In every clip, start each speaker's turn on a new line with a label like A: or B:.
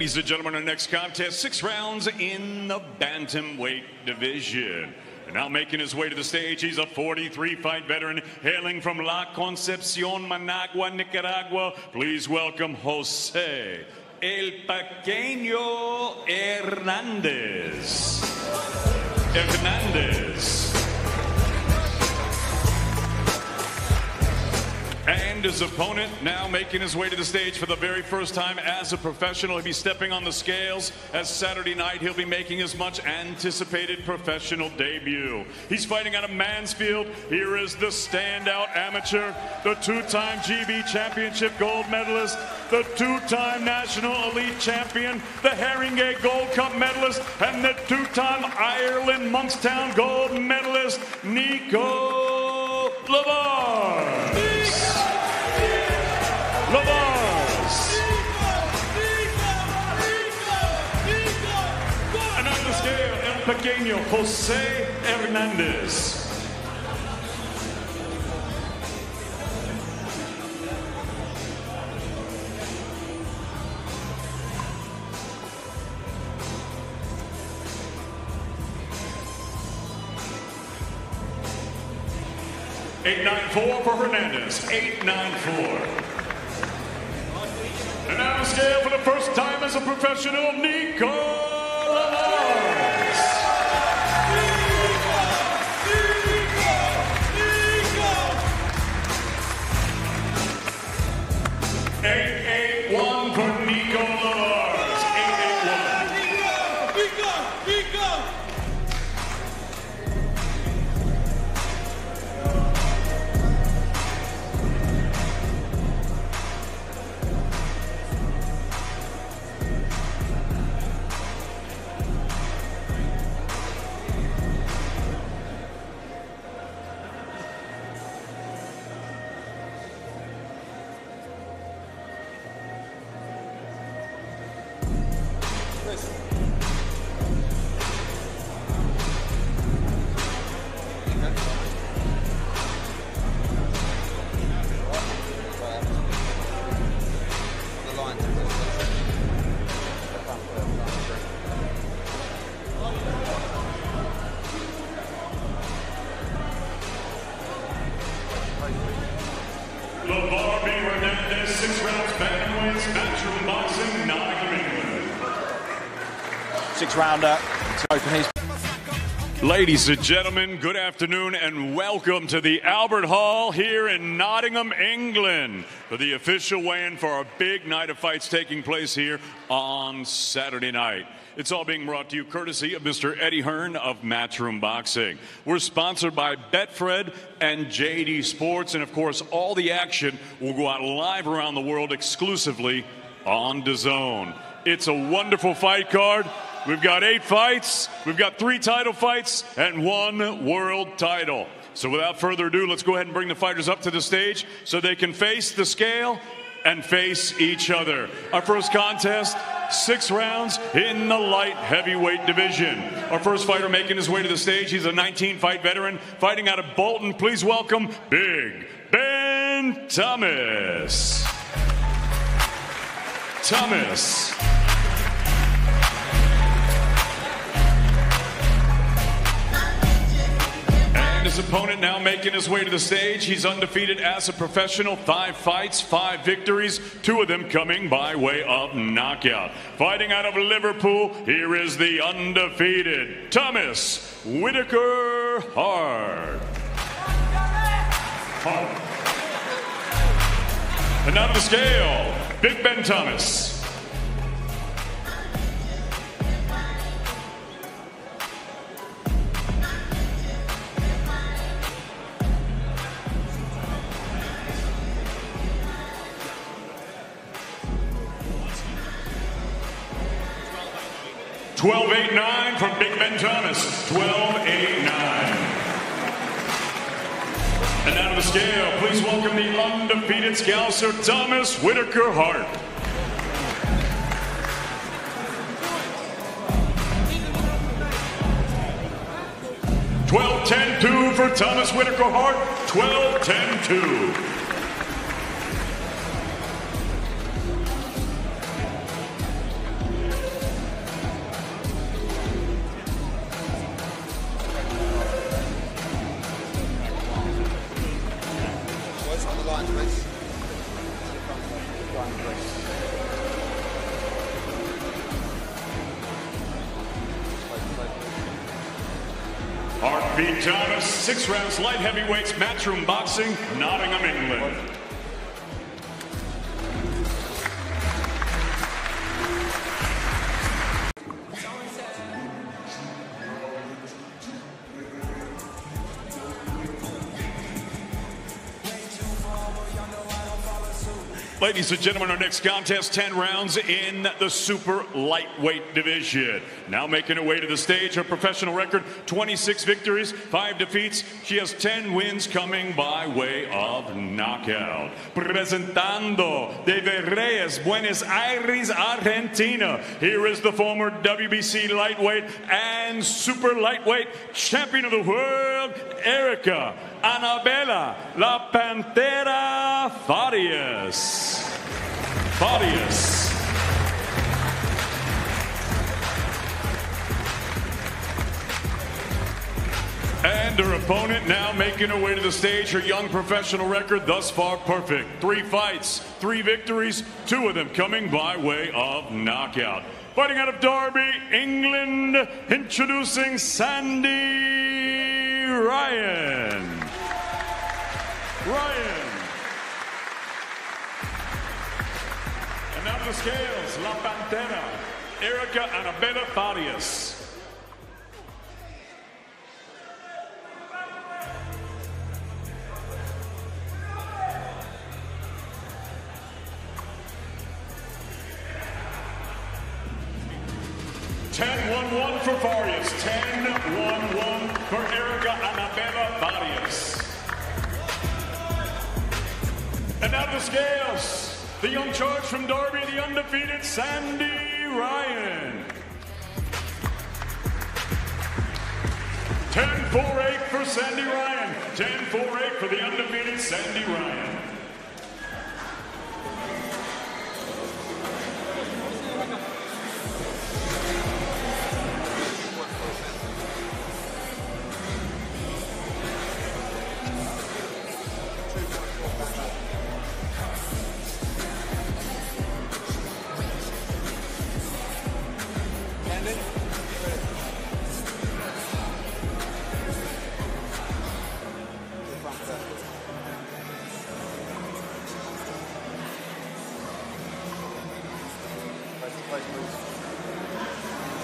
A: Ladies and gentlemen, our next contest, 6 rounds in the bantamweight division. And now making his way to the stage, he's a 43-fight veteran hailing from La Concepcion, Managua, Nicaragua. Please welcome Jose El Pequeño Hernandez. And his opponent now making his way to the stage for the very first time as a professional. He'll be stepping on the scales as Saturday night he'll be making his much anticipated professional debut. He's fighting out of Mansfield. Here is the standout amateur, the 2-time GB championship gold medalist, the 2-time national elite champion, the Haringey Gold Cup medalist, and the 2-time Ireland Monkstown gold medalist, Nico Lavars. And on the scale, El Pequeño Jose Hernandez. $894 for Hernandez. $894. And on the scale for the first time as a professional, Nico Lavars. 881 for Nico Lavars. 881. Nico. 6 rounds bantamweights, matchroom boxing, Nottingham, England.
B: 6-rounder to open his.
A: Ladies and gentlemen, good afternoon and welcome to the Albert Hall here in Nottingham, England for the official weigh-in for our big night of fights taking place here on Saturday night. It's all being brought to you courtesy of Mr. Eddie Hearn of Matchroom Boxing. We're sponsored by Betfred and JD Sports, and of course all the action will go out live around the world exclusively on DAZN. It's a wonderful fight card. We've got 8 fights, we've got 3 title fights, and 1 world title. So without further ado, let's go ahead and bring the fighters up to the stage so they can face the scale and face each other. Our first contest, 6 rounds in the light heavyweight division. Our first fighter making his way to the stage, he's a 19-fight veteran fighting out of Bolton. Please welcome Big Ben Thomas. And his opponent now making his way to the stage. He's undefeated as a professional, 5 fights, 5 victories, 2 of them coming by way of knockout. Fighting out of Liverpool, here is the undefeated Thomas Whitaker Hart. And now to the scale, Big Ben Thomas. $12.89 from Big Ben Thomas. $12.89. And now to the scale, please welcome the undefeated Scouser, Thomas Whitaker Hart. $12.10-2 for Thomas Whitaker Hart. $12.10-2. Pete Thomas, 6 rounds light heavyweights, matchroom boxing, Nottingham, England. Ladies and gentlemen, our next contest, 10 rounds in the super lightweight division. Now making her way to the stage, her professional record, 26 victories, 5 defeats. She has 10 wins coming by way of knockout. Presentando de Reyes, Buenos Aires, Argentina. Here is the former WBC lightweight and super lightweight champion of the world, Erica Anabella La Pantera Farias. And her opponent now making her way to the stage. Her young professional record thus far perfect. 3 fights, 3 victories, 2 of them coming by way of knockout. Fighting out of Derby, England, introducing Sandy Ryan. And now to the scales, La Pantera, Erica Anabella Farias. (10-1-1) for Farias, 10-1-1 for Erica Anabella Farias. And now the scales, the young charge from Derby, the undefeated Sandy Ryan. 10-4-8 for Sandy Ryan, 10-4-8 for the undefeated Sandy Ryan.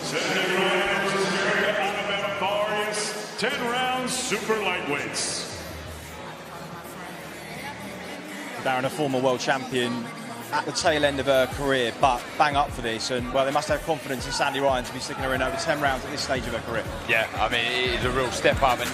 A: Sandy Ryan versus Erica Anabella Farias, 10 rounds, super lightweights.
B: Darren, a former world champion at the tail end of her career, but bang up for this, and well, they must have confidence in Sandy Ryan to be sticking her in over 10 rounds at this stage of her career.
C: Yeah, I mean, it is a real step up. And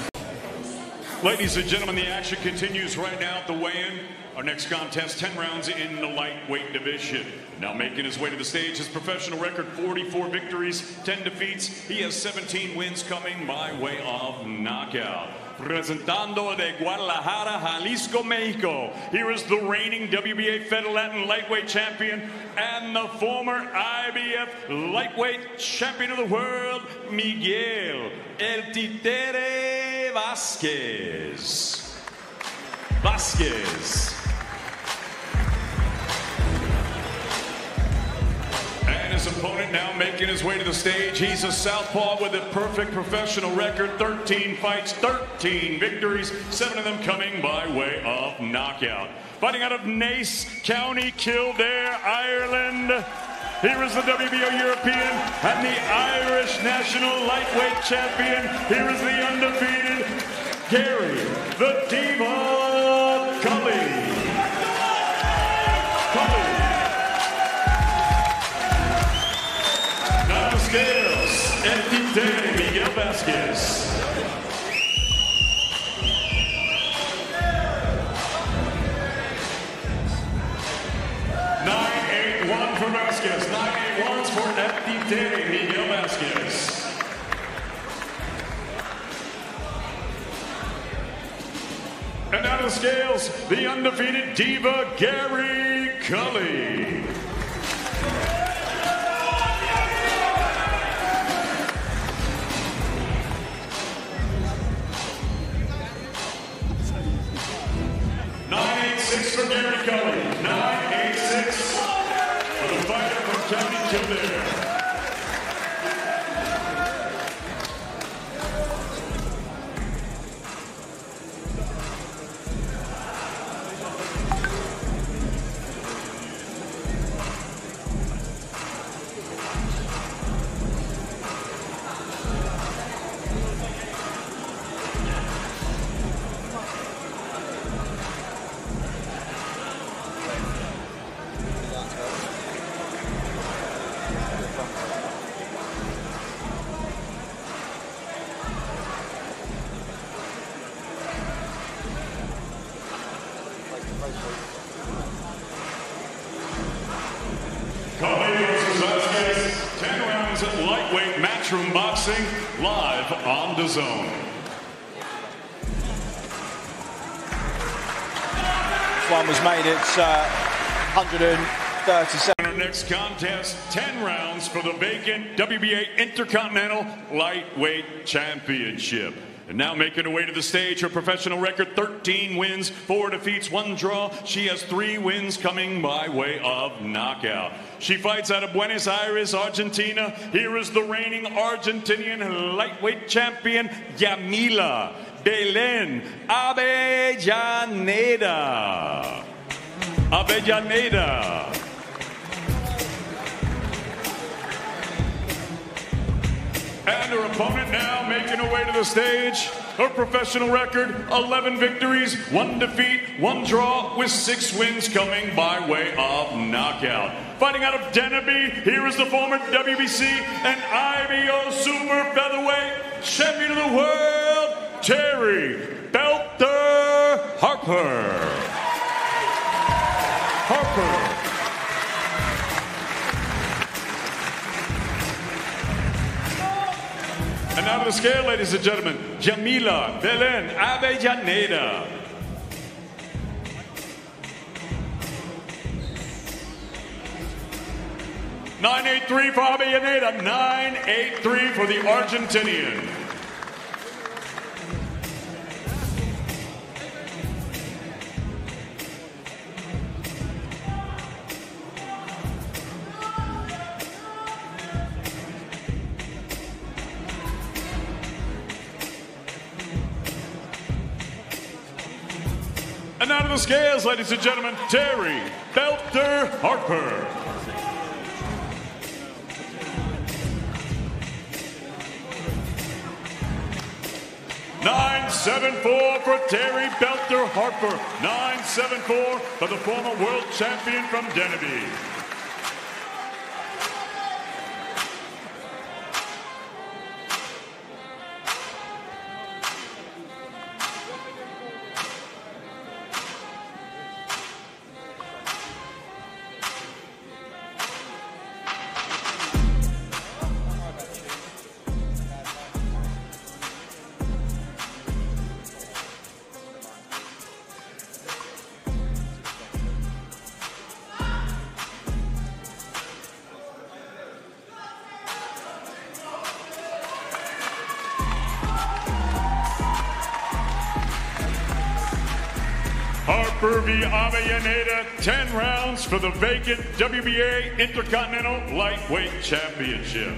A: Ladies and gentlemen, the action continues right now at the weigh-in. Our next contest, 10 rounds in the lightweight division. Now making his way to the stage, his professional record, 44 victories, 10 defeats. He has 17 wins coming by way of knockout. Presentando de Guadalajara, Jalisco, Mexico. Here is the reigning WBA Fed Latin lightweight champion and the former IBF lightweight champion of the world, Miguel El Titere Vasquez. And his opponent now making his way to the stage. He's a southpaw with a perfect professional record, 13 fights, 13 victories, 7 of them coming by way of knockout. Fighting out of Naas County, Kildare, Ireland. Here is the WBO European and the Irish national lightweight champion. Here is the undefeated Gary, the Diva Cully. Now the scales, El Titere Miguel Vasquez. (9-8-1) for Vasquez. 9-8-1s for El Titere Miguel Vasquez. And now to the scales, the undefeated Diva Gary Cully. (9-8-6) for Gary Cully. 9-8-6 for the fighter from County Kildare. on DAZN.
B: This one was made at 137.
A: In our next contest, 10 rounds for the vacant WBA Intercontinental Lightweight Championship. And now making her way to the stage, her professional record, 13 wins, 4 defeats, 1 draw. She has 3 wins coming by way of knockout. She fights out of Buenos Aires, Argentina. Here is the reigning Argentinian lightweight champion, Yamila Belén Avellaneda. And her opponent now making her way to the stage. Her professional record, 11 victories, 1 defeat, 1 draw, with 6 wins coming by way of knockout. Fighting out of Denby, here is the former WBC and IBO Super Featherweight Champion of the World, Terry Belter Harper. And now to the scale, ladies and gentlemen, Yamila Belén Avellaneda. .983 for Avellaneda, 983 for the Argentinian. And out of the scales, ladies and gentlemen, Terry Belter Harper. .974 for Terry Belter Harper. .974 for the former world champion from Denby. Harper v. Avellaneda, 10 rounds for the vacant WBA Intercontinental Lightweight Championship.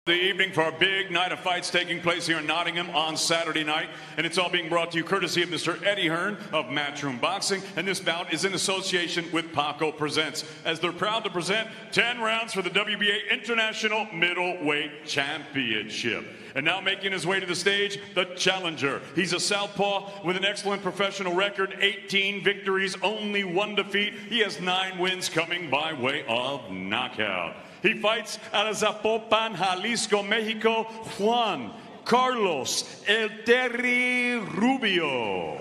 A: The evening for a big night of fights taking place here in Nottingham on Saturday night, and it's all being brought to you courtesy of Mr. Eddie Hearn of Matchroom Boxing, and this bout is in association with Paco Presents, as they're proud to present 10 rounds for the WBA International Middleweight Championship. And now making his way to the stage, the challenger. He's a southpaw with an excellent professional record, 18 victories, only 1 defeat. He has 9 wins coming by way of knockout. He fights out of Zapopan, Jalisco, Mexico, Juan Carlos El Terry Rubio.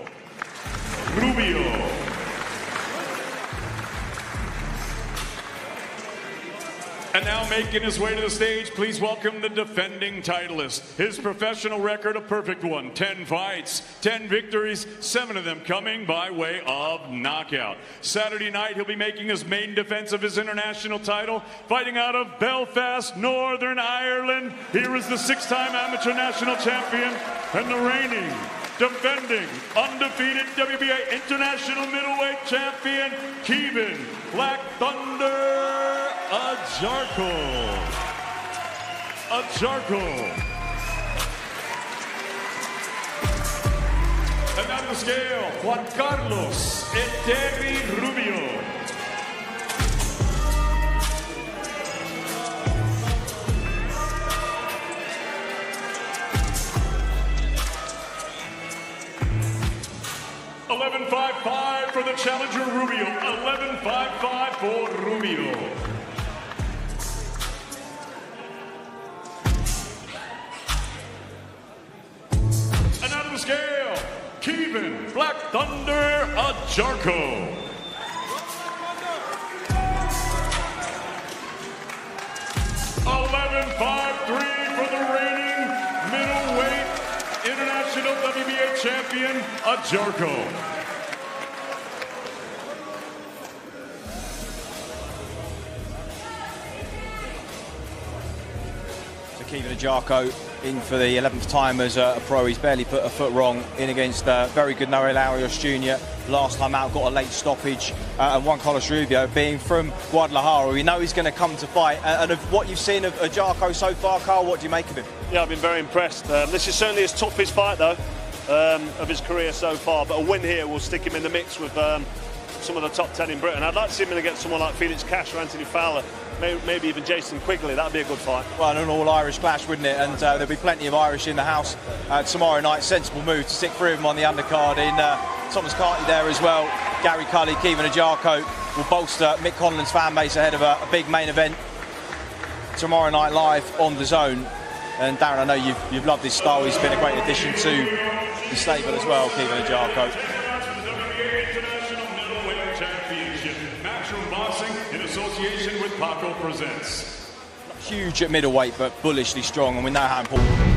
A: And now making his way to the stage, please welcome the defending titleist. His professional record, a perfect one. 10 fights, 10 victories, 7 of them coming by way of knockout. Saturday night, he'll be making his main defense of his international title, fighting out of Belfast, Northern Ireland. Here is the 6-time amateur national champion and the reigning defending undefeated WBA International Middleweight Champion, Kevin Black Thunder Ajarko. And on the scale, Juan Carlos Eteri Rubio. $11.55 for the challenger Rubio. $11.55 for Rubio. And out of the scale, Kevin Black Thunder Ajarko. $11.53 for the reigning middleweight International WBA champion, Ajarko.
B: So Kevin Ajarko in for the 11th time as a pro. He's barely put a foot wrong in against very good Noel Arias Jr. Last time out, got a late stoppage. And Juan Carlos Rubio, being from Guadalajara, we know he's going to come to fight. And of what you've seen of Ajarko so far, Carl, what do you make of him?
D: Yeah, I've been very impressed. This is certainly his toughest fight, though, of his career so far. But a win here will stick him in the mix with some of the top 10 in Britain. I'd like to see him against someone like Felix Cash or Anthony Fowler, maybe even Jason Quigley. That'd be a good fight.
B: Well, an all-Irish clash, wouldn't it? And there'll be plenty of Irish in the house tomorrow night. Sensible move to stick three of them on the undercard in Thomas Carty there as well. Gary Cully, Kevin Ajarko will bolster Mick Conlan's fan base ahead of a big main event tomorrow night live on DAZN. And Darren, I know you've loved his style. He's been a great addition to the stable as well, Kevin Ajarko.
A: In association with Paco presents.
B: Huge at middleweight, but bullishly strong, and we know how important.